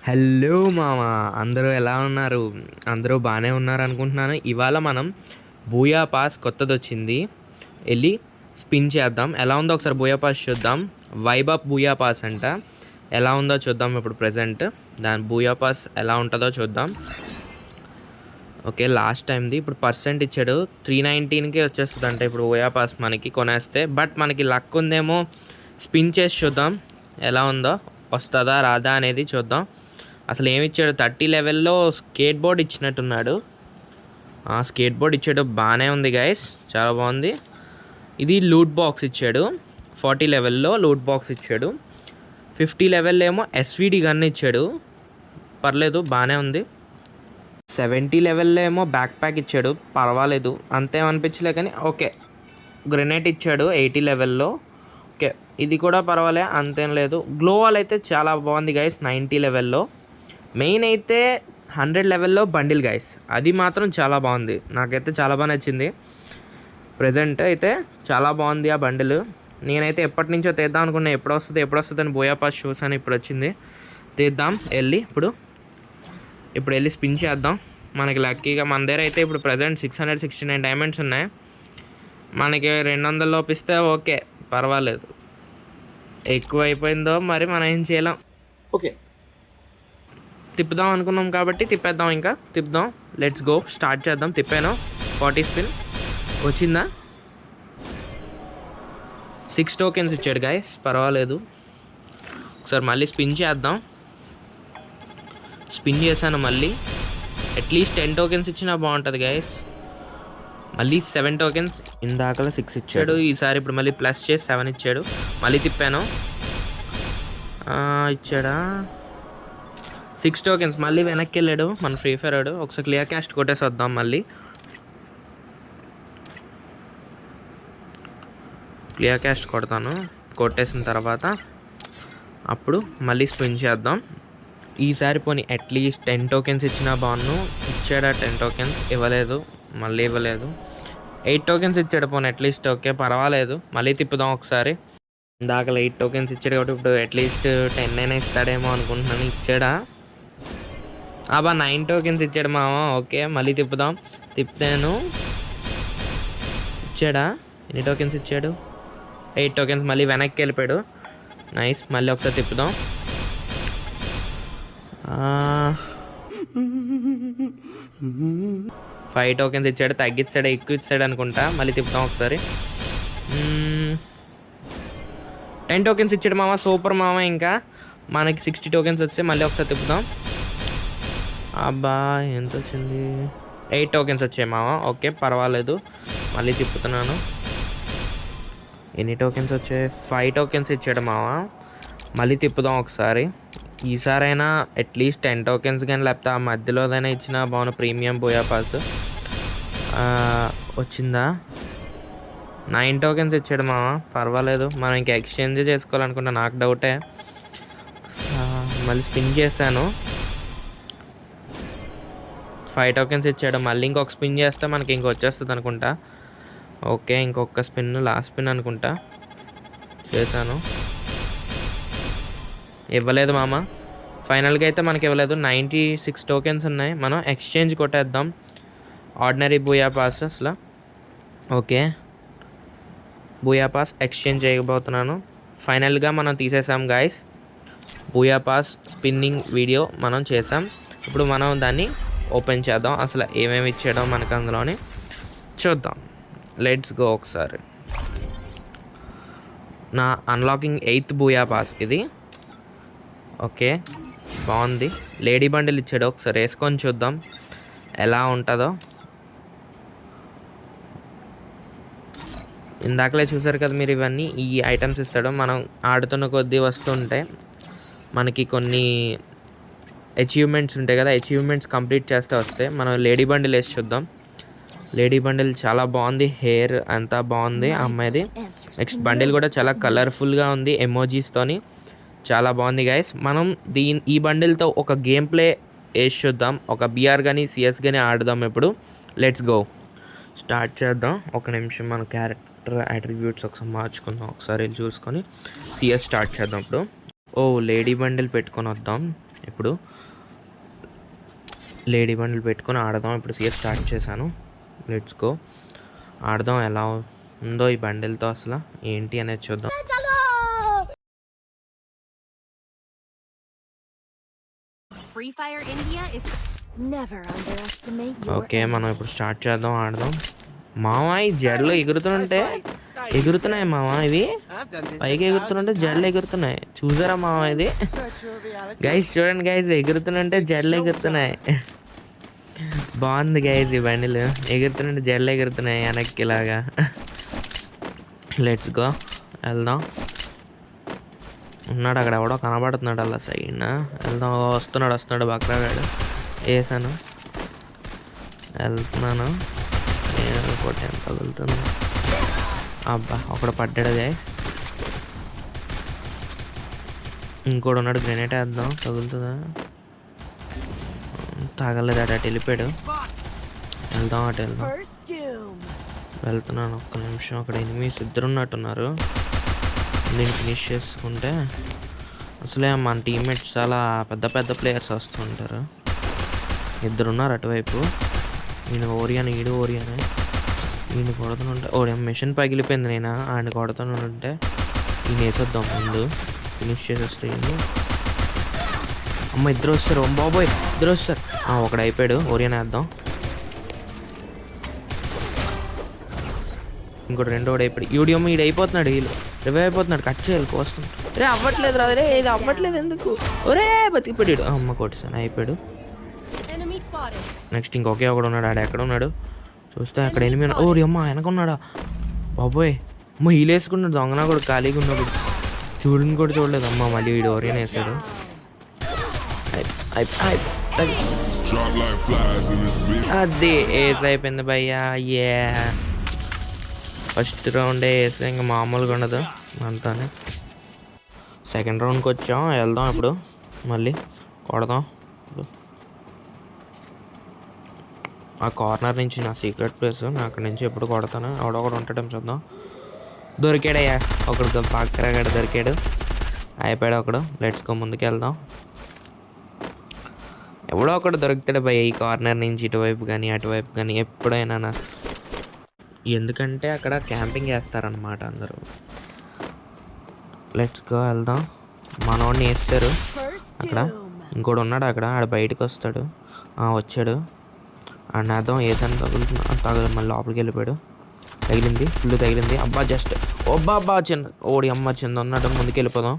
Hello మామ, అందరూ ఎలా ఉన్నారు? అందరూ బాగానే ఉన్నారు అనుకుంటున్నాను. ఇవాళ మనం బూయా పాస్ కొత్తది వచ్చింది, వెళ్ళి స్పిన్ చేద్దాం. ఎలా ఉందో ఒకసారి బూయా పాస్ చూద్దాం. వైబ్ అప్ బూయా పాస్ అంట. ఎలా ఉందో చూద్దాం. ఇప్పుడు ప్రజెంట్ దాని బూయా పాస్ ఎలా ఉంటుందో చూద్దాం. ఓకే, లాస్ట్ టైంది ఇప్పుడు పర్సెంట్ ఇచ్చాడు. 319కి వచ్చేస్తుంది అంట ఇప్పుడు బూయా పాస్ మనకి కొనేస్తే. బట్ మనకి లక్ ఉందేమో, స్పిన్ చేసి చూద్దాం ఎలా ఉందో, వస్తుందా రాదా అనేది చూద్దాం. అసలు ఏమి ఇచ్చాడు? 30 లెవెల్లో స్కేట్ బోర్డ్ ఇచ్చినట్టున్నాడు. స్కేట్ బోర్డ్ ఇచ్చాడు, బాగానే ఉంది గైస్, చాలా బాగుంది. ఇది లూట్ బాక్స్ ఇచ్చాడు. 40 లెవెల్లో లూట్ బాక్స్ ఇచ్చాడు. 50 లెవెల్ ఏమో ఎస్విడి గన్ ఇచ్చాడు, పర్లేదు బాగానే ఉంది. 70 లెవెల్లో ఏమో బ్యాక్ ప్యాక్ ఇచ్చాడు, పర్వాలేదు, అంతేం అనిపించలే కానీ ఓకే. గ్రెనేట్ ఇచ్చాడు 80 లెవెల్లో, ఓకే ఇది కూడా పర్వాలే, అంతేం లేదు. గ్లో వాల్ అయితే చాలా బాగుంది గైస్ 90 లెవెల్లో. మెయిన్ అయితే 100 లెవెల్లో బండిల్ గైస్, అది మాత్రం చాలా బాగుంది, నాకైతే చాలా బాగా నచ్చింది. ప్రజెంట్ అయితే చాలా బాగుంది ఆ బండిల్. నేనైతే ఎప్పటి నుంచో తీద్దాం అనుకున్నా, ఎప్పుడు వస్తుంది అని బోయా పాస్ చూసాను, ఇప్పుడు వచ్చింది. తీద్దాం వెళ్ళి, ఇప్పుడు వెళ్ళి స్పిన్ చేద్దాం. మనకి లక్కీగా మన దగ్గర అయితే ఇప్పుడు ప్రజెంట్ 669 డైమండ్స్ ఉన్నాయి. మనకి 200 లోపిస్తే ఓకే, పర్వాలేదు. ఎక్కువ అయిపోయిందో మరి మనం ఏం చేయలేం. ఓకే, తిప్పుదాం అనుకున్నాం కాబట్టి తిప్పేద్దాం, ఇంకా తిప్పుదాం. లెట్స్ గో, స్టార్ట్ చేద్దాం. తిప్పాను, 40 స్పిన్ వచ్చిందా. 6 టోకెన్స్ ఇచ్చాడు గైస్, పర్వాలేదు. ఒకసారి మళ్ళీ స్పిన్ చేద్దాం. స్పిన్ చేశాను మళ్ళీ, అట్లీస్ట్ 10 టోకెన్స్ ఇచ్చినా బాగుంటుంది గైస్. మళ్ళీ 7 టోకెన్స్, ఇందాకలో 6 ఇచ్చాడు. ఈసారి ఇప్పుడు మళ్ళీ ప్లస్ చేసి 7 ఇచ్చాడు. మళ్ళీ తిప్పాను, ఇచ్చాడా. 6 టోకెన్స్, మళ్ళీ వెనక్కి వెళ్ళాడు మన ఫ్రీ ఫైర్ వాడు. ఒకసారి క్లియర్ క్యాస్ట్ కొట్టేసి వద్దాం. మళ్ళీ క్లియర్ క్యాస్ట్ కొడతాను, కొట్టేసిన తర్వాత అప్పుడు మళ్ళీ స్పిన్ చేద్దాం. ఈసారి పోనీ అట్లీస్ట్ 10 టోకెన్స్ ఇచ్చినా బాగున్నాను. ఇచ్చాడా 10 టోకెన్స్? ఇవ్వలేదు, మళ్ళీ ఇవ్వలేదు. 8 టోకెన్స్ ఇచ్చాడు, పోనీ అట్లీస్ట్ ఓకే పర్వాలేదు. మళ్ళీ తిప్పుదాం ఒకసారి. ఇందాక 8 టోకెన్స్ ఇచ్చాడు కాబట్టి ఇప్పుడు అట్లీస్ట్ 10 అయినా ఇస్తాడేమో అనుకుంటున్నాను. ఇచ్చాడా? 9 టోకెన్స్ ఇచ్చాడు మామ. ఓకే, మళ్ళీ తిప్పుదాం. తిప్పాను, ఇచ్చాడా? ఎన్ని టోకెన్స్ ఇచ్చాడు? 8 టోకెన్స్. మళ్ళీ వెనక్కి వెళ్ళిపోయాడు. నైస్, మళ్ళీ ఒకసారి తిప్పుదాం. 5 టోకెన్స్ ఇచ్చాడు, తగ్గిస్తాడు ఎక్కువ ఇస్తాడు అనుకుంటా. మళ్ళీ తిప్పుదాం ఒకసారి. 10 టోకెన్స్ ఇచ్చాడు మామ, సూపర్ మామ. ఇంకా మనకి 60 టోకెన్స్ వస్తే మళ్ళీ ఒకసారి తిప్పుదాం. అబ్బా, ఎంత వచ్చింది? 8 టోకెన్స్ వచ్చాయి మామ. ఓకే పర్వాలేదు, మళ్ళీ తిప్పుతున్నాను. ఎన్ని టోకెన్స్ వచ్చాయి? 5 టోకెన్స్ ఇచ్చాడు మామ. మళ్ళీ తిప్పుదాం ఒకసారి. ఈసారైనా అట్లీస్ట్ 10 టోకెన్స్ కానీ లేకపోతే ఆ మధ్యలోదైనా ఇచ్చిన బాగున్న ప్రీమియం బోయా పాస్. వచ్చిందా? 9 టోకెన్స్ ఇచ్చాడు మామ, పర్వాలేదు. మనం ఇంకా ఎక్స్చేంజ్ చేసుకోవాలనుకుంటా, నాకు డౌటే. మళ్ళీ స్పిన్ చేశాను, 5 టోకెన్స్ ఇచ్చాడు. మళ్ళీ ఇంకొక స్పిన్ చేస్తే మనకి వచ్చేస్తుంది అనుకుంటా. ఓకే, ఇంకొక స్పిన్, లాస్ట్ స్పిన్ అనుకుంటా. చేశాను, ఇవ్వలేదు మామ. ఫైనల్గా అయితే మనకి ఇవ్వలేదు. 96 టోకెన్స్ ఉన్నాయి. మనం ఎక్స్చేంజ్ కొట్టేద్దాం ఆర్డినరీ బూయా పాస్ అసలు. ఓకే, బూయా పాస్ ఎక్స్చేంజ్ చేయబోతున్నాను. ఫైనల్గా మనం తీసేసాం guys. Booyah pass spinning video మనం చేసాం. ఇప్పుడు మనం దాన్ని ఓపెన్ చేద్దాం, అసలు ఏమేమి ఇచ్చాడో మనకు అందులోని చూద్దాం. Let's go. ఒకసారి నా అన్లాకింగ్ 8th బూయా పాస్ ఇది. ఓకే, బాగుంది. లేడీ బండిల్ ఇచ్చాడు, ఒకసారి వేసుకొని చూద్దాం ఎలా ఉంటుందో. ఇందాకలే చూసారు కదా మీరు, ఇవన్నీ ఈ ఐటమ్స్ ఇస్తాడు. మనం ఆడుతున్న కొద్దీ వస్తుంటే మనకి కొన్ని అచీవ్మెంట్స్ ఉంటాయి కదా, అచీవ్మెంట్స్ కంప్లీట్ చేస్తే వస్తాయి. మనం లేడీ బండిల్ వేసి చూద్దాం. లేడీ బండిల్ చాలా బాగుంది, హెయిర్ అంతా బాగుంది అమ్మాయిది. నెక్స్ట్ బండిల్ కూడా చాలా కలర్ఫుల్గా ఉంది, ఎమోజీస్తోని, చాలా బాగుంది గైస్. మనం ఈ బండిల్తో ఒక గేమ్ ప్లే వేసి చూద్దాం. ఒక బిఆర్ కానీ సిఎస్ కానీ ఆడదాం. ఇప్పుడు లెట్స్ గో, స్టార్ట్ చేద్దాం. ఒక నిమిషం, మన క్యారెక్టర్ అట్రిబ్యూట్స్ ఒకసారి మార్చుకుందాం. ఒకసారి చూసుకొని సిఎస్ స్టార్ట్ చేద్దాం. ఇప్పుడు ఓ లేడీ బండిల్ పెట్టుకొని వద్దాం. ఇప్పుడు లేడీ బండిల్ పెట్టుకొని ఆడదాం. ఇప్పుడు సిఎస్ స్టార్ట్ చేశాను. లెట్స్ గో ఆడదాం. ఎలా ఉందో ఈ బండిల్తో అసలు ఏంటి అనేది చూద్దాం. ఓకే, మనం ఇప్పుడు స్టార్ట్ చేద్దాం, ఆడదాం. మావా ఈ జడలు ఎగురుతున్నాయి మావా, ఇవి పైకి ఎగురుతుంటే జడలు ఎగురుతున్నాయి. చూసారా మావా ఇది? గైస్ చూడండి గైస్, ఎగురుతుంటే జడలు ఎగురుతున్నాయి. బాగుంది గైస్, ఈ బండిలు ఎగురుతుంటే జడలు ఎగురుతున్నాయి వెనక్కి ఇలాగా. లెట్స్ గో వెళ్దాం. ఉన్నాడు అక్కడ, ఎవడో కనబడుతున్నాడు అలా సైడ్. వెళ్దాం. వస్తున్నాడు బక్రాగాడు. వేసాను, వెళ్తున్నాను. నేను కొట్టి ఎంత తగులుతుంది. అబ్బా ఒకడు పడ్డాడు గైస్. ఇంకోటి ఉన్నాడు, గ్రెనేట్ వేద్దాం. తగులుతుందా? తగలేదు. అటు వెళ్ళిపోయాడు. వెళ్దాం. వెళ్తున్నాను. ఒక్క నిమిషం. అక్కడ ఎనిమిస్ ఇద్దరు ఉన్నట్టున్నారు. దీన్ని ఫినిష్ చేసుకుంటే అసలే మన టీమ్మేట్స్ చాలా పెద్ద పెద్ద ప్లేయర్స్ వస్తుంటారు. ఇద్దరున్నారు అటువైపు. ఈయన ఓరియాన్, ఈడు ఓరియానే. ఈయన కొడుతుంటే మెషిన్ పగిలిపోయింది. నేను ఆయన కొడుతుంటే ఈయన వేసేద్దాం ముందు, ఫినిష్ చేసేస్తే. అమ్మ ఇద్దరు వస్తారు. బాబోయ్ ఇద్దరు వస్తారు. ఒకడు అయిపోయాడు. ఓరియాన్ వేద్దాం. ఇంకోటి రెండోడు అయిపోయాడు. ఈడియమ్మ ఈడు అయిపోతున్నాడు. వీళ్ళు రివైవ్ అయిపోతున్నాడు. కట్ చేయాలి కోసం. రే అవ్వట్లేదు రా. రే ఇది అవ్వట్లేదు ఎందుకు? ఒరే బతికిపోయాడు. అమ్మ కొట్టేసాను. అయిపోయాడు. నెక్స్ట్ ఇంకొకే ఒకడు ఉన్నాడు. ఆడ ఎక్కడ ఉన్నాడు చూస్తే అక్కడ ఎనిమిది. ఓరి అమ్మ వెనకున్నాడా? బాబోయ్ అమ్మ హీల్ వేసుకున్నాడు. దొంగనా కూడా ఖాళీగా ఉన్నప్పుడు చూడని కూడా చూడలేదు. అమ్మ మళ్ళీ వీడు ఓరియన్ వేసాడు. అది ఏజ్ అయిపోయింది భయ్యా. ఫస్ట్ రౌండే వేస్తే ఇంకా మామూలుగా ఉండదు అంతానే. సెకండ్ రౌండ్కి వచ్చాం. వెళ్దాం ఇప్పుడు. మళ్ళీ కొడదాం. ఆ కార్నర్ నుంచి నా సీక్రెట్ ప్లేస్. నేను అక్కడి నుంచి ఎప్పుడు కొడతాను. ఎవడొకడు ఉంటాడని చూద్దాం. దొరికాడయ్యా ఒకడు. పక్కరాగాడు దొరికాడు. అయిపోయాడు ఒకడు. లెట్స్ గో ముందుకు వెళ్దాం. ఎవడో ఒకడు దొరుకుతాడు భయ్య ఈ కార్నర్ నుంచి ఇటువైపు కానీ అటువైపు కానీ ఎప్పుడైనా. ఎందుకంటే అక్కడ క్యాంపింగ్ వేస్తారనమాట అందరూ. లెట్స్ గో వెళ్దాం. మనోడిని వేస్తారు అక్కడ. ఇంకోటి ఉన్నాడు అక్కడ. ఆడ బయటకు వస్తాడు. వచ్చాడు. అన్నదాం. ఏదైనా తగులుతున్నా మళ్ళీ లోపలికి వెళ్ళిపోయాడు. తగిలింది, ఫుల్ తగిలింది. అబ్బా జస్ట్ అబ్బా చిన్న ఓడి అమ్మ చిన్న ఉన్నాడు. ముందుకు వెళ్ళిపోదాం.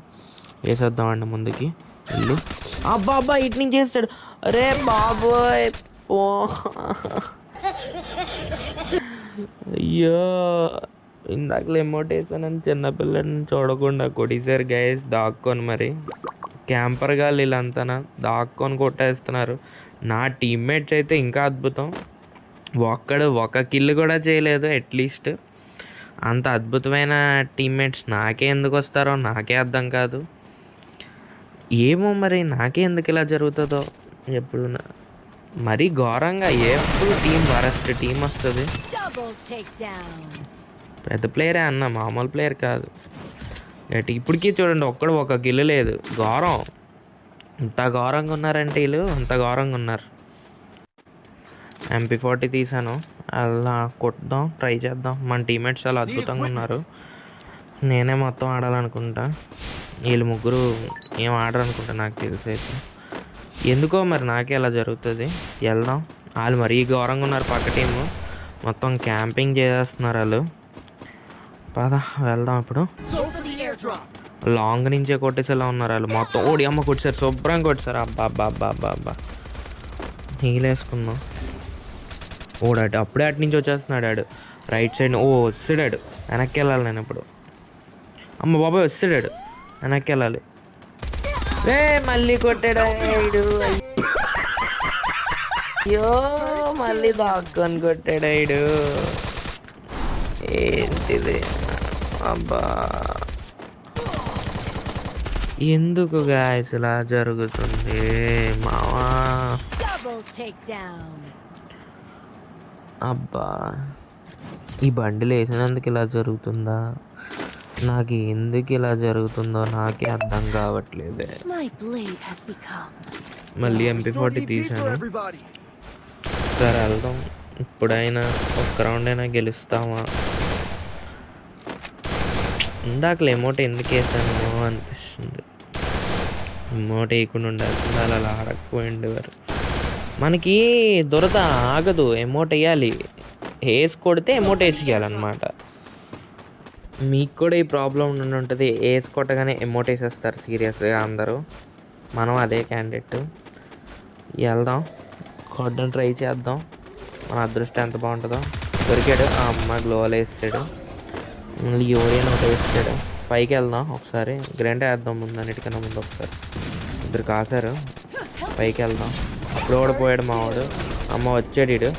వేసేద్దామండి ముందుకి వెళ్ళి. అబ్బా ఇటు నుంచి వేస్తాడు. అరే బాబోయ్ ఓ అయ్యో ఇందాకలో ఎమోట్ వేసానని చిన్నపిల్లని చూడకుండా కొట్టేశారు గైస్. దాక్కొని మరి క్యాంపర్ గాళ్ళు వీళ్ళంతా దాక్కొని కొట్టేస్తున్నారు. నా టీమ్మేట్స్ అయితే ఇంకా అద్భుతం. ఒక కిల్ కూడా చేయలేదు. అట్లీస్ట్ అంత అద్భుతమైన టీమ్మేట్స్ నాకే ఎందుకు వస్తారో నాకే అర్థం కాదు. ఏమో మరి నాకే ఎందుకు ఇలా జరుగుతుందో. ఎప్పుడు మరీ ఘోరంగా ఎప్పుడు వరస్ట్ టీం వస్తుంది. పెద్ద ప్లేయరే అన్న, మామూలు ప్లేయర్ కాదు. ఇప్పటికీ చూడండి ఒక కిల్ లేదు. ఘోరం. ఇంత ఘోరంగా ఉన్నారంటే వీళ్ళు అంత ఘోరంగా ఉన్నారు. MP40 తీసాను. అలా కొట్టుదాం, ట్రై చేద్దాం. మన టీమ్మేట్స్ చాలా అద్భుతంగా ఉన్నారు. నేనే మొత్తం ఆడాలనుకుంటా. వీళ్ళు ముగ్గురు ఏం ఆడరు అనుకుంటా నాకు తెలిసి అయితే. ఎందుకో మరి నాకే అలా జరుగుతుంది. వెళ్దాం. వాళ్ళు మరీ ఘోరంగా ఉన్నారు. పక్క టీము మొత్తం క్యాంపింగ్ చేసేస్తున్నారు వాళ్ళు. పద వెళ్దాం ఇప్పుడు. లాంగ్ నుంచే కొట్టేసేలా ఉన్నారు వాళ్ళు మొత్తం. ఓడి అమ్మ కొట్టేసారు, శుభ్రంగా కొట్టేసారు. అబ్బా హీల్ వేసుకుందాం. ఓడాడు అప్పుడే అటు నుంచి వచ్చేస్తున్నాడు ఆడు రైట్ సైడ్. వస్తాడాడు. వెనక్కి వెళ్ళాలి నేను ఇప్పుడు. అమ్మ బాబాయ్ వస్తాడాడు. వెనక్కి వెళ్ళాలి. మళ్ళీ కొట్టాడు. అయ్యో మళ్ళీ దాక్కొని కొట్టాడు. ఏంటిది అబ్బా, ఎందుకు గాయ్స్ ఇలా జరుగుతుంది మావా? అబ్బా ఈ బండిలు వేసినందుకు ఇలా జరుగుతుందా? నాకు ఎందుకు ఇలా జరుగుతుందో నాకే అర్థం కావట్లేదే. మళ్ళీ MP40 తీసాను. సరే వెళ్దాం. ఇప్పుడైనా ఒక్క రౌండ్ అయినా గెలుస్తామా? ఇందాక ఎమోట్ ఎందుకు వేసాను అనిపిస్తుంది. ఎమోట్ వేయకుండా ఉండాల్సింది, అలా ఆడకపోయిండేవారు. మనకి దొరద ఆగదు, ఎమోట్ వేయాలి. వేసి కొడితే ఎమోట్ వేసేయాలన్నమాట. మీకు కూడా ఈ ప్రాబ్లం ఉండి ఉంటుంది. వేసి కొట్టగానే ఎమోట్ వేసేస్తారు సీరియస్గా అందరూ. మనం అదే క్యాండిడేట్. వెళ్దాం, కొట్టడం ట్రై చేద్దాం. మన అదృష్టం ఎంత బాగుంటుందో. దొరికాడు. ఆ అమ్మ గ్లోవల్ వేసాడు. మళ్ళీ యూరియన్ ఒకటి వేసాడు. పైకి వెళ్దాం ఒకసారి. గ్రాండ్ వేద్దాం ముందు, అన్నిటికన్నా ముందు ఒకసారి. ఇద్దరు కాసారు. పైకి వెళ్దాం. ఇప్పుడు ఓడిపోయాడు మావాడు. అమ్మ వచ్చాడు ఇడు.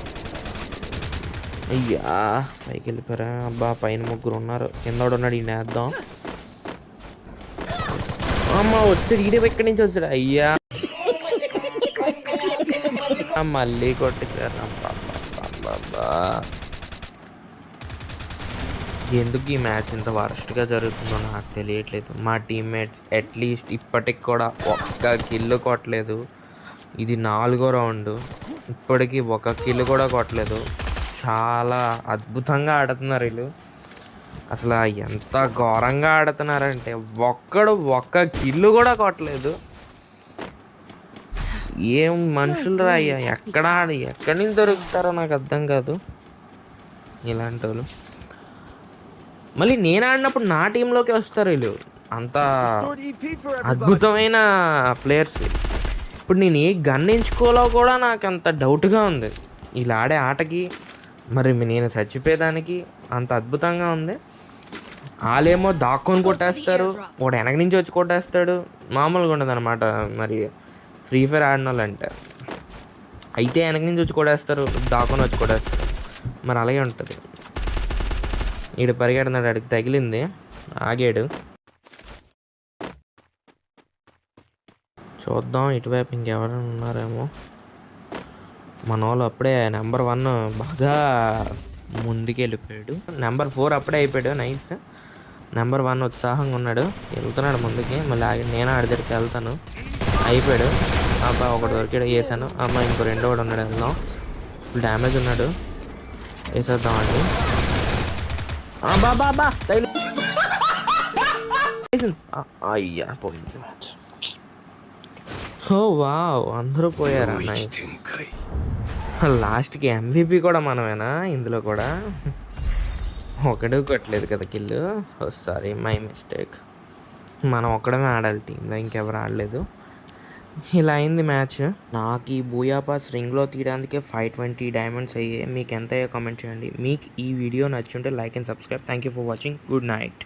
అయ్యా పైకి వెళ్ళిపోయారా? అబ్బా పైన ముగ్గురు ఉన్నారు, కింద ఉన్నాడు. ఈయన వేద్దాం. అమ్మ వచ్చాడు, ఈడే ఎక్కడి నుంచి వచ్చాడు. అయ్యా మళ్ళీ కొట్టేశారు. అబ్బా ఎందుకు ఈ మ్యాచ్ ఇంత వరస్ట్గా జరుగుతుందో నాకు తెలియట్లేదు. మా టీమ్మేట్స్ అట్లీస్ట్ ఇప్పటికి కూడా ఒక్క కిల్లు కొట్టలేదు. ఇది 4వ రౌండ్, ఇప్పటికీ ఒక కిల్లు కూడా కొట్టలేదు. చాలా అద్భుతంగా ఆడుతున్నారు వీళ్ళు. అసలు ఎంత ఘోరంగా ఆడుతున్నారంటే ఒక్క కిల్లు కూడా కొట్టలేదు. ఏం మనుషులు రాయ్యా, ఎక్కడి నుంచి దొరుకుతారో నాకు అర్థం కాదు ఇలాంటి వాళ్ళు. మళ్ళీ నేను ఆడినప్పుడు నా టీంలోకి వస్తారు వీళ్ళు. అంత అద్భుతమైన ప్లేయర్స్. ఇప్పుడు నేను ఏ గన్ ఎంచుకోలో కూడా నాకు అంత డౌట్గా ఉంది వీళ్ళు ఆడే ఆటకి. మరి నేను చచ్చిపోయేదానికి అంత అద్భుతంగా ఉంది. వాళ్ళేమో దాక్కొని కొట్టేస్తారు, వాడు వెనక నుంచి వచ్చి కొట్టేస్తాడు. మామూలుగా ఉండదు అనమాట మరి ఫ్రీ ఫైర్ ఆడిన వాళ్ళు అంటే. అయితే వెనక నుంచి వచ్చి కొట్టేస్తారు, దాక్కొని వచ్చి కొట్టేస్తారు. మరి అలాగే ఉంటుంది. ఈడు పరిగెడుతున్నాడు, అడిగి తగిలింది, ఆగాడు. చూద్దాం ఇటువైపు ఇంకెవరైనా ఉన్నారేమో. మన వాళ్ళు అప్పుడే నెంబర్ 1 బాగా ముందుకు వెళ్ళిపోయాడు. నెంబర్ 4 అప్పుడే అయిపోయాడు. నైస్. నెంబర్ 1 ఉత్సాహంగా ఉన్నాడు, వెళ్తున్నాడు ముందుకి. మళ్ళీ ఆగి నేను ఆడి దగ్గరికి వెళ్తాను. అయిపోయాడు. అబ్బా ఒకటి దొరికాడు, వేసాను. అమ్మ ఇంకో రెండో కూడా ఉన్నాడు. వెళ్దాం. ఫుల్ డ్యామేజ్ ఉన్నాడు, వేసేద్దామండి. బాబా అయ్యా పోయింది మ్యాచ్. ఓ వావ్, అందరూ పోయారా? లాస్ట్కి MVP కూడా మనమేనా ఇందులో కూడా? ఒకడు కొట్టలేదు కదా కిల్లు. Sorry, my mistake. మనం ఒక్కడమే ఆడాలి టీంలో, ఇంకెవరు ఆడలేదు. ఇలా అయింది మ్యాచ్. నాకు ఈ బూయా పాస్ రింగ్లో తీయడానికి 520 డైమండ్స్ అయ్యాయి. మీకు ఎంత అయ్యో కామెంట్ చేయండి. మీకు ఈ వీడియో నచ్చుంటే like and subscribe. Thank you for watching. Good night.